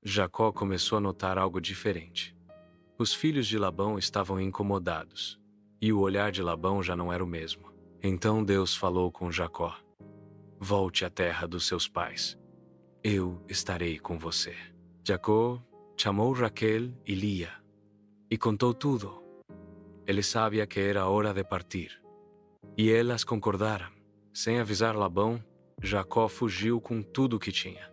Jacó começou a notar algo diferente. Os filhos de Labão estavam incomodados, e o olhar de Labão já não era o mesmo. Então Deus falou com Jacó: Volte à terra dos seus pais. Eu estarei com você. Jacó chamou Raquel e Lia e contou tudo. Ele sabia que era hora de partir. E elas concordaram. Sem avisar Labão, Jacó fugiu com tudo o que tinha.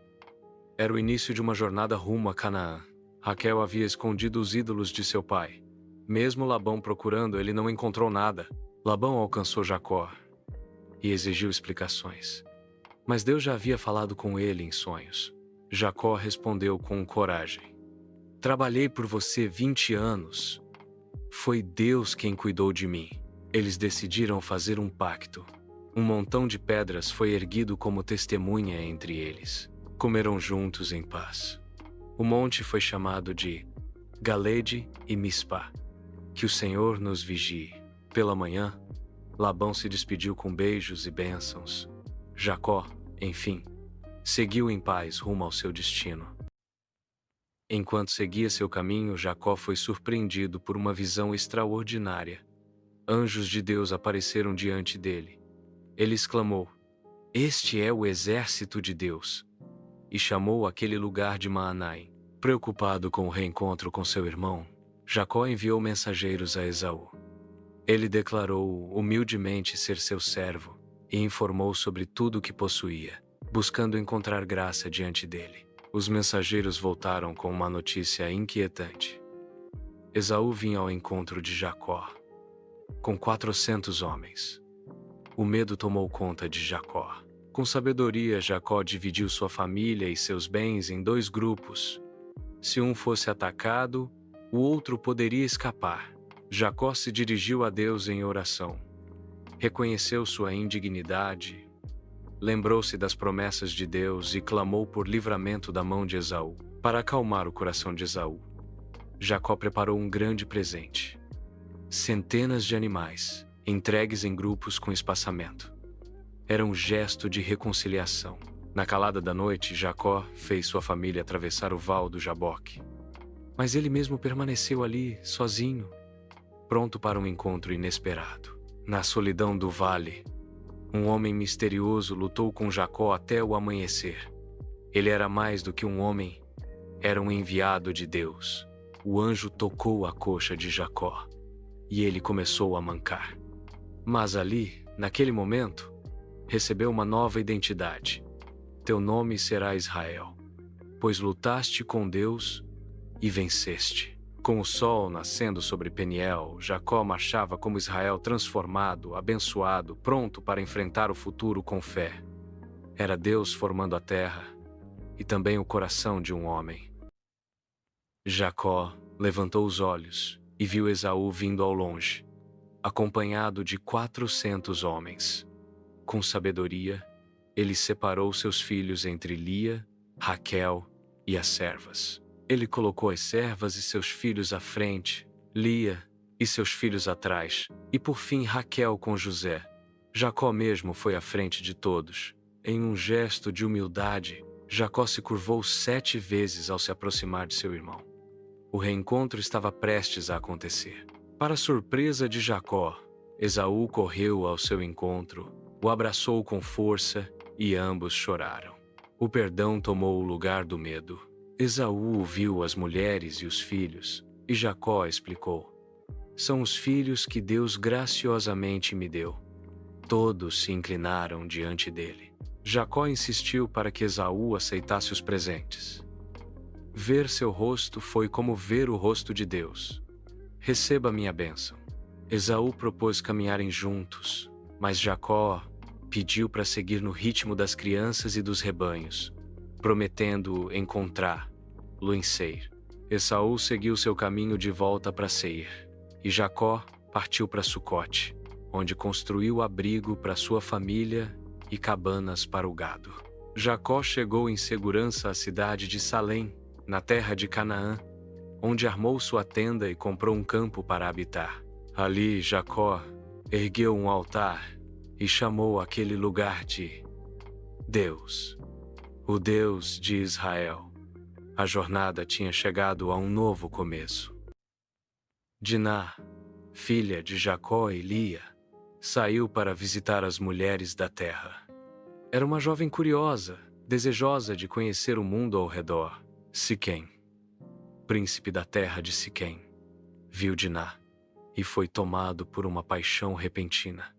Era o início de uma jornada rumo a Canaã. Raquel havia escondido os ídolos de seu pai. Mesmo Labão procurando, ele não encontrou nada. Labão alcançou Jacó e exigiu explicações. Mas Deus já havia falado com ele em sonhos. Jacó respondeu com coragem: Trabalhei por você 20 anos. Foi Deus quem cuidou de mim. Eles decidiram fazer um pacto. Um montão de pedras foi erguido como testemunha entre eles. Comeram juntos em paz. O monte foi chamado de Galede e Mispá. Que o Senhor nos vigie. Pela manhã, Labão se despediu com beijos e bênçãos. Jacó, enfim, seguiu em paz rumo ao seu destino. Enquanto seguia seu caminho, Jacó foi surpreendido por uma visão extraordinária. Anjos de Deus apareceram diante dele. Ele exclamou: Este é o exército de Deus! E chamou aquele lugar de Maanaim. Preocupado com o reencontro com seu irmão, Jacó enviou mensageiros a Esaú. Ele declarou humildemente ser seu servo e informou sobre tudo o que possuía, buscando encontrar graça diante dele. Os mensageiros voltaram com uma notícia inquietante. Esaú vinha ao encontro de Jacó, com 400 homens. O medo tomou conta de Jacó. Com sabedoria, Jacó dividiu sua família e seus bens em 2 grupos. Se um fosse atacado, o outro poderia escapar. Jacó se dirigiu a Deus em oração. Reconheceu sua indignidade, lembrou-se das promessas de Deus e clamou por livramento da mão de Esaú. Para acalmar o coração de Esaú, Jacó preparou um grande presente: centenas de animais, entregues em grupos com espaçamento. Era um gesto de reconciliação. Na calada da noite, Jacó fez sua família atravessar o val do Jaboque. Mas ele mesmo permaneceu ali, sozinho, pronto para um encontro inesperado. Na solidão do vale, um homem misterioso lutou com Jacó até o amanhecer. Ele era mais do que um homem, era um enviado de Deus. O anjo tocou a coxa de Jacó e ele começou a mancar. Mas ali, naquele momento, recebeu uma nova identidade. Teu nome será Israel, pois lutaste com Deus e venceste. Com o sol nascendo sobre Peniel, Jacó marchava como Israel transformado, abençoado, pronto para enfrentar o futuro com fé. Era Deus formando a terra e também o coração de um homem. Jacó levantou os olhos e viu Esaú vindo ao longe, acompanhado de 400 homens. Com sabedoria, ele separou seus filhos entre Lia, Raquel e as servas. Ele colocou as servas e seus filhos à frente, Lia e seus filhos atrás, e por fim Raquel com José. Jacó mesmo foi à frente de todos. Em um gesto de humildade, Jacó se curvou 7 vezes ao se aproximar de seu irmão. O reencontro estava prestes a acontecer. Para surpresa de Jacó, Esaú correu ao seu encontro, o abraçou com força e ambos choraram. O perdão tomou o lugar do medo. Esaú viu as mulheres e os filhos, e Jacó explicou: São os filhos que Deus graciosamente me deu. Todos se inclinaram diante dele. Jacó insistiu para que Esaú aceitasse os presentes. Ver seu rosto foi como ver o rosto de Deus. Receba minha bênção. Esaú propôs caminharem juntos, mas Jacó pediu para seguir no ritmo das crianças e dos rebanhos, prometendo encontrá-lo em Seir. Esaú seguiu seu caminho de volta para Seir, e Jacó partiu para Sucote, onde construiu abrigo para sua família e cabanas para o gado. Jacó chegou em segurança à cidade de Salém, na terra de Canaã, onde armou sua tenda e comprou um campo para habitar. Ali, Jacó ergueu um altar e chamou aquele lugar de Deus, o Deus de Israel. A jornada tinha chegado a um novo começo. Diná, filha de Jacó e Lia, saiu para visitar as mulheres da terra. Era uma jovem curiosa, desejosa de conhecer o mundo ao redor. Siquém, príncipe da terra de Siquém, viu Diná e foi tomado por uma paixão repentina.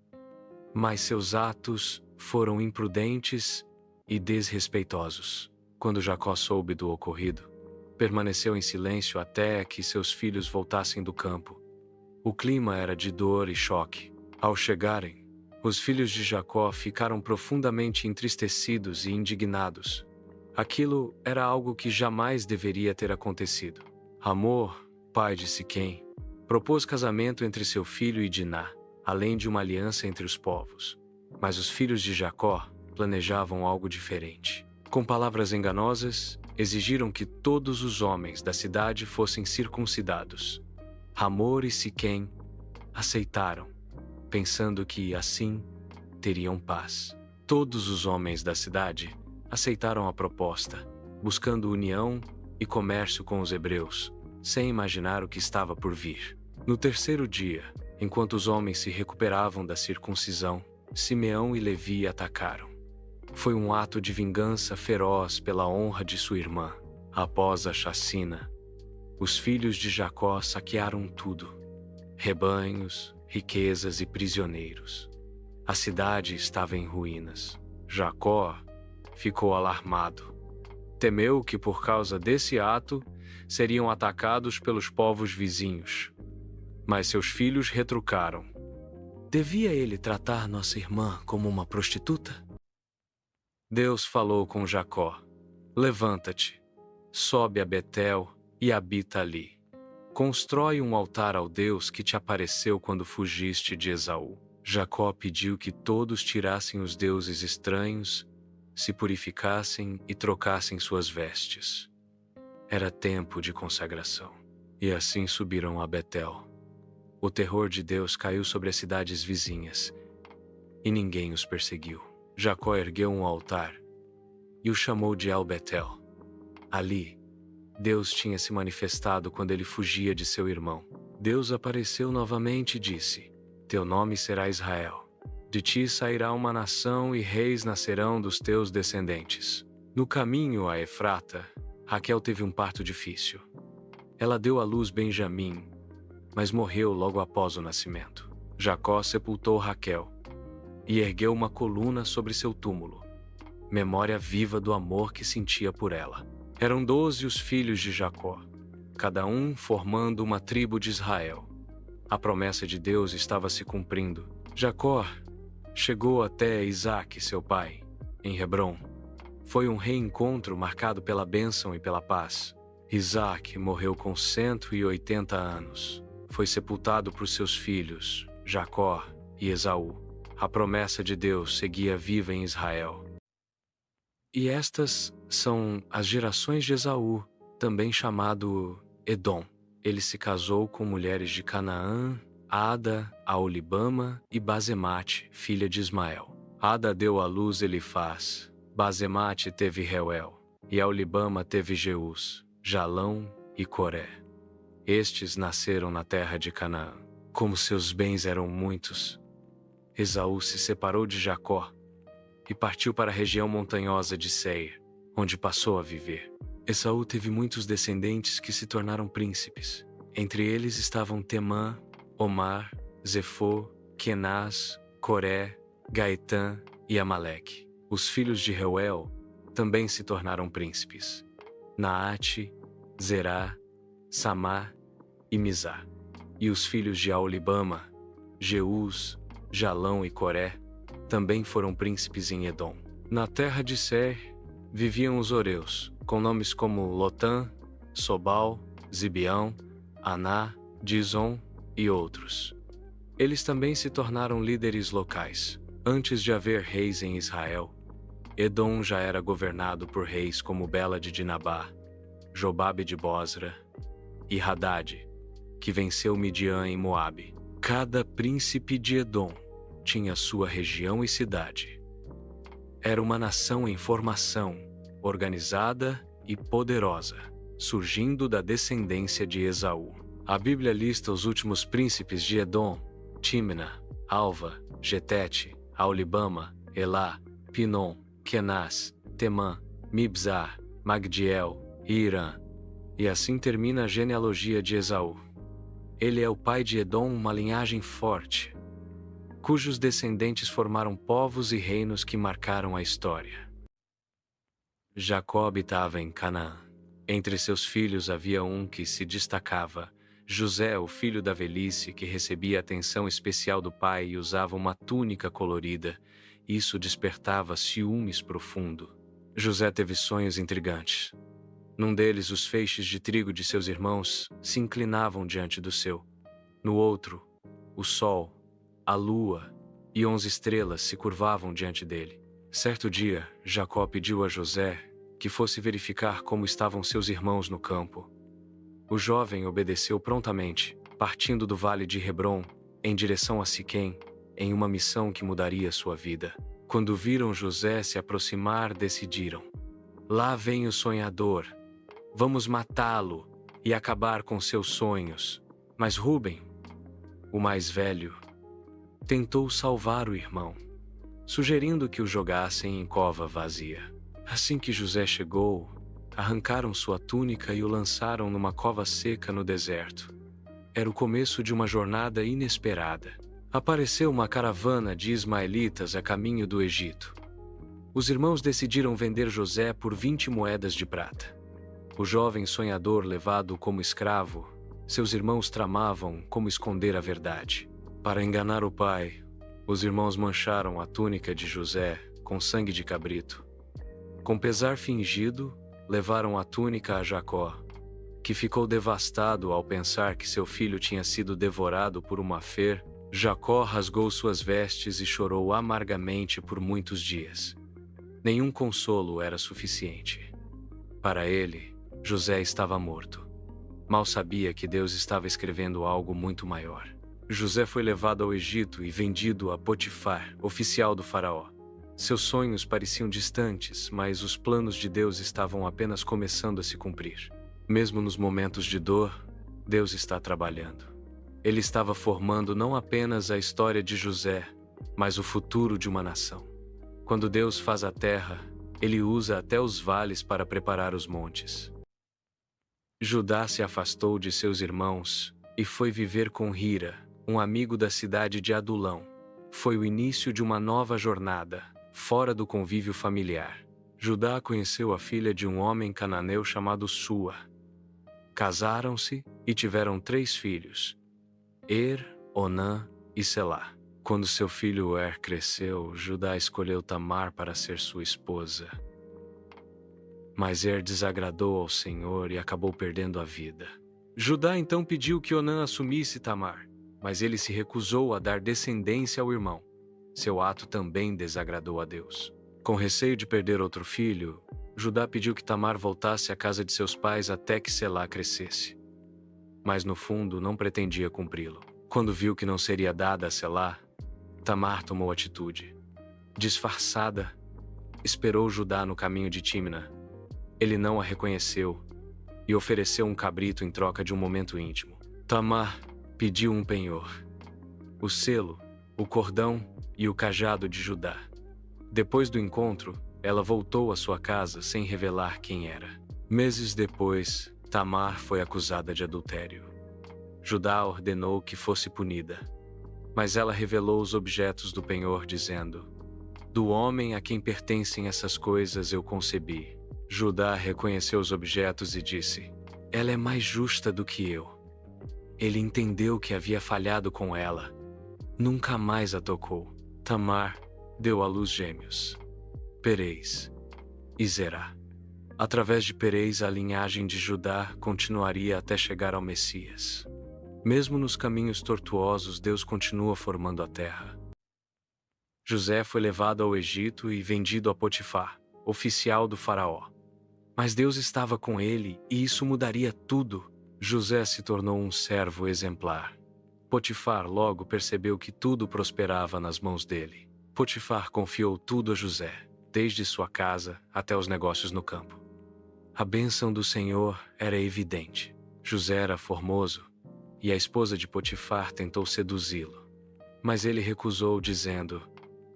Mas seus atos foram imprudentes e desrespeitosos. Quando Jacó soube do ocorrido, permaneceu em silêncio até que seus filhos voltassem do campo. O clima era de dor e choque. Ao chegarem, os filhos de Jacó ficaram profundamente entristecidos e indignados. Aquilo era algo que jamais deveria ter acontecido. Hamor, pai de Siquém, propôs casamento entre seu filho e Diná, além de uma aliança entre os povos. Mas os filhos de Jacó planejavam algo diferente. Com palavras enganosas, exigiram que todos os homens da cidade fossem circuncidados. Hamor e Siquém aceitaram, pensando que, assim, teriam paz. Todos os homens da cidade aceitaram a proposta, buscando união e comércio com os hebreus, sem imaginar o que estava por vir. No terceiro dia, enquanto os homens se recuperavam da circuncisão, Simeão e Levi atacaram. Foi um ato de vingança feroz pela honra de sua irmã. Após a chacina, os filhos de Jacó saquearam tudo: rebanhos, riquezas e prisioneiros. A cidade estava em ruínas. Jacó ficou alarmado. Temeu que, por causa desse ato, seriam atacados pelos povos vizinhos. Mas seus filhos retrucaram: devia ele tratar nossa irmã como uma prostituta? Deus falou com Jacó: levanta-te, sobe a Betel e habita ali. Constrói um altar ao Deus que te apareceu quando fugiste de Esaú. Jacó pediu que todos tirassem os deuses estranhos, se purificassem e trocassem suas vestes. Era tempo de consagração. E assim subiram a Betel. O terror de Deus caiu sobre as cidades vizinhas, e ninguém os perseguiu. Jacó ergueu um altar e o chamou de El-Betel. Ali, Deus tinha se manifestado quando ele fugia de seu irmão. Deus apareceu novamente e disse: teu nome será Israel. De ti sairá uma nação e reis nascerão dos teus descendentes. No caminho a Efrata, Raquel teve um parto difícil. Ela deu à luz Benjamim, mas morreu logo após o nascimento. Jacó sepultou Raquel e ergueu uma coluna sobre seu túmulo, memória viva do amor que sentia por ela. Eram 12 os filhos de Jacó, cada um formando uma tribo de Israel. A promessa de Deus estava se cumprindo. Jacó chegou até Isaque, seu pai, em Hebrom. Foi um reencontro marcado pela bênção e pela paz. Isaque morreu com 180 anos. Foi sepultado por seus filhos, Jacó e Esaú. A promessa de Deus seguia viva em Israel. E estas são as gerações de Esaú, também chamado Edom. Ele se casou com mulheres de Canaã, Ada, Aolibama e Bazemate, filha de Ismael. Ada deu à luz Elifaz, Bazemate teve Reuel, e Aolibama teve Jeus, Jalão e Coré. Estes nasceram na terra de Canaã. Como seus bens eram muitos, Esaú se separou de Jacó e partiu para a região montanhosa de Seir, onde passou a viver. Esaú teve muitos descendentes que se tornaram príncipes. Entre eles estavam Temã, Omar, Zefô, Kenaz, Coré, Gaetã e Amaleque. Os filhos de Reuel também se tornaram príncipes: Naate, Zerá, Samá e Mizá. E os filhos de Aolibama, Jeus, Jalão e Coré também foram príncipes em Edom. Na terra de Seir viviam os Oreus, com nomes como Lotã, Sobal, Zibeão, Aná, Dizon e outros. Eles também se tornaram líderes locais. Antes de haver reis em Israel, Edom já era governado por reis como Bela de Dinabá, Jobabe de Bosra e Hadade, que venceu Midian em Moabe. Cada príncipe de Edom tinha sua região e cidade. Era uma nação em formação, organizada e poderosa, surgindo da descendência de Esaú. A Bíblia lista os últimos príncipes de Edom: Tímna, Alva, Getete, Aulibama, Elá, Pinom, Kenaz, Temã, Mibzar, Magdiel e Irã. E assim termina a genealogia de Esaú. Ele é o pai de Edom, uma linhagem forte, cujos descendentes formaram povos e reinos que marcaram a história. Jacó habitava em Canaã. Entre seus filhos havia um que se destacava: José, o filho da velhice, que recebia atenção especial do pai e usava uma túnica colorida. Isso despertava ciúmes profundo. José teve sonhos intrigantes. Num deles, os feixes de trigo de seus irmãos se inclinavam diante do seu. No outro, o sol, a lua e 11 estrelas se curvavam diante dele. Certo dia, Jacó pediu a José que fosse verificar como estavam seus irmãos no campo. O jovem obedeceu prontamente, partindo do vale de Hebrom, em direção a Siquém, em uma missão que mudaria sua vida. Quando viram José se aproximar, decidiram: lá vem o sonhador. Vamos matá-lo e acabar com seus sonhos. Mas Rúben, o mais velho, tentou salvar o irmão, sugerindo que o jogassem em cova vazia. Assim que José chegou, arrancaram sua túnica e o lançaram numa cova seca no deserto. Era o começo de uma jornada inesperada. Apareceu uma caravana de ismaelitas a caminho do Egito. Os irmãos decidiram vender José por 20 moedas de prata. O jovem sonhador levado como escravo, seus irmãos tramavam como esconder a verdade. Para enganar o pai, os irmãos mancharam a túnica de José com sangue de cabrito. Com pesar fingido, levaram a túnica a Jacó, que ficou devastado ao pensar que seu filho tinha sido devorado por uma fer. Jacó rasgou suas vestes e chorou amargamente por muitos dias. Nenhum consolo era suficiente. Para ele, José estava morto. Mal sabia que Deus estava escrevendo algo muito maior. José foi levado ao Egito e vendido a Potifar, oficial do faraó. Seus sonhos pareciam distantes, mas os planos de Deus estavam apenas começando a se cumprir. Mesmo nos momentos de dor, Deus está trabalhando. Ele estava formando não apenas a história de José, mas o futuro de uma nação. Quando Deus faz a terra, Ele usa até os vales para preparar os montes. Judá se afastou de seus irmãos e foi viver com Hira, um amigo da cidade de Adulão. Foi o início de uma nova jornada, fora do convívio familiar. Judá conheceu a filha de um homem cananeu chamado Sua. Casaram-se e tiveram 3 filhos: Er, Onã e Selá. Quando seu filho Er cresceu, Judá escolheu Tamar para ser sua esposa. Mas Er desagradou ao Senhor e acabou perdendo a vida. Judá então pediu que Onã assumisse Tamar, mas ele se recusou a dar descendência ao irmão. Seu ato também desagradou a Deus. Com receio de perder outro filho, Judá pediu que Tamar voltasse à casa de seus pais até que Selá crescesse. Mas no fundo não pretendia cumpri-lo. Quando viu que não seria dada a Selá, Tamar tomou atitude. Disfarçada, esperou Judá no caminho de Tímna. Ele não a reconheceu e ofereceu um cabrito em troca de um momento íntimo. Tamar pediu um penhor: o selo, o cordão e o cajado de Judá. Depois do encontro, ela voltou à sua casa sem revelar quem era. Meses depois, Tamar foi acusada de adultério. Judá ordenou que fosse punida, mas ela revelou os objetos do penhor, dizendo: do homem a quem pertencem essas coisas eu concebi. Judá reconheceu os objetos e disse: ela é mais justa do que eu. Ele entendeu que havia falhado com ela. Nunca mais a tocou. Tamar deu à luz gêmeos, Perez e Zerá. Através de Perez, a linhagem de Judá continuaria até chegar ao Messias. Mesmo nos caminhos tortuosos, Deus continua formando a terra. José foi levado ao Egito e vendido a Potifar, oficial do faraó. Mas Deus estava com ele e isso mudaria tudo. José se tornou um servo exemplar. Potifar logo percebeu que tudo prosperava nas mãos dele. Potifar confiou tudo a José, desde sua casa até os negócios no campo. A bênção do Senhor era evidente. José era formoso, e a esposa de Potifar tentou seduzi-lo. Mas ele recusou, dizendo: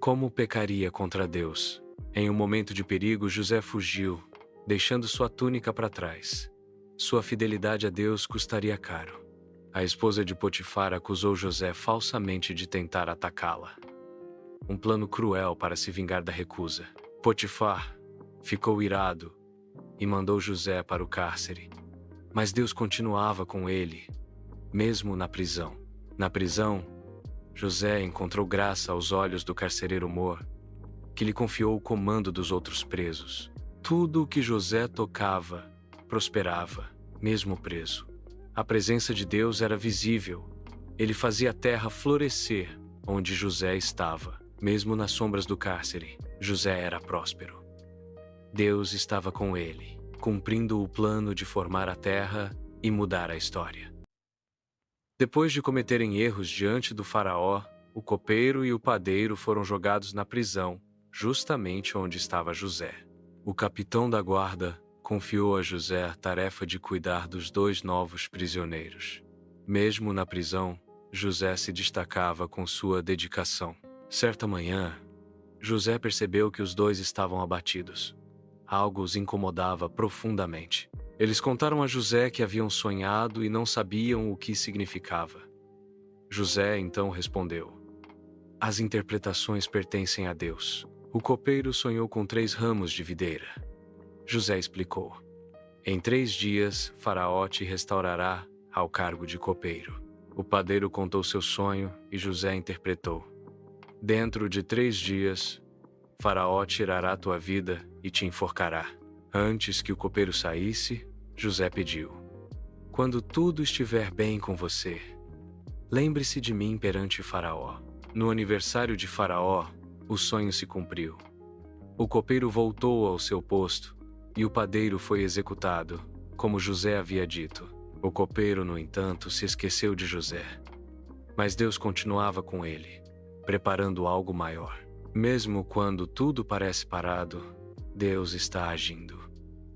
como pecaria contra Deus? Em um momento de perigo, José fugiu, deixando sua túnica para trás. Sua fidelidade a Deus custaria caro. A esposa de Potifar acusou José falsamente de tentar atacá-la. Um plano cruel para se vingar da recusa. Potifar ficou irado e mandou José para o cárcere. Mas Deus continuava com ele, mesmo na prisão. Na prisão, José encontrou graça aos olhos do carcereiro Mor, que lhe confiou o comando dos outros presos. Tudo o que José tocava prosperava, mesmo preso. A presença de Deus era visível. Ele fazia a terra florescer onde José estava. Mesmo nas sombras do cárcere, José era próspero. Deus estava com ele, cumprindo o plano de formar a terra e mudar a história. Depois de cometerem erros diante do faraó, o copeiro e o padeiro foram jogados na prisão, justamente onde estava José. O capitão da guarda confiou a José a tarefa de cuidar dos 2 novos prisioneiros. Mesmo na prisão, José se destacava com sua dedicação. Certa manhã, José percebeu que os 2 estavam abatidos. Algo os incomodava profundamente. Eles contaram a José que haviam sonhado e não sabiam o que significava. José então respondeu: as interpretações pertencem a Deus. O copeiro sonhou com 3 ramos de videira. José explicou: em 3 dias, Faraó te restaurará ao cargo de copeiro. O padeiro contou seu sonho e José interpretou: dentro de 3 dias, Faraó tirará tua vida e te enforcará. Antes que o copeiro saísse, José pediu: quando tudo estiver bem com você, lembre-se de mim perante Faraó. No aniversário de Faraó, o sonho se cumpriu. O copeiro voltou ao seu posto e o padeiro foi executado, como José havia dito. O copeiro, no entanto, se esqueceu de José. Mas Deus continuava com ele, preparando algo maior. Mesmo quando tudo parece parado, Deus está agindo.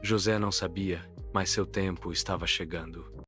José não sabia, mas seu tempo estava chegando.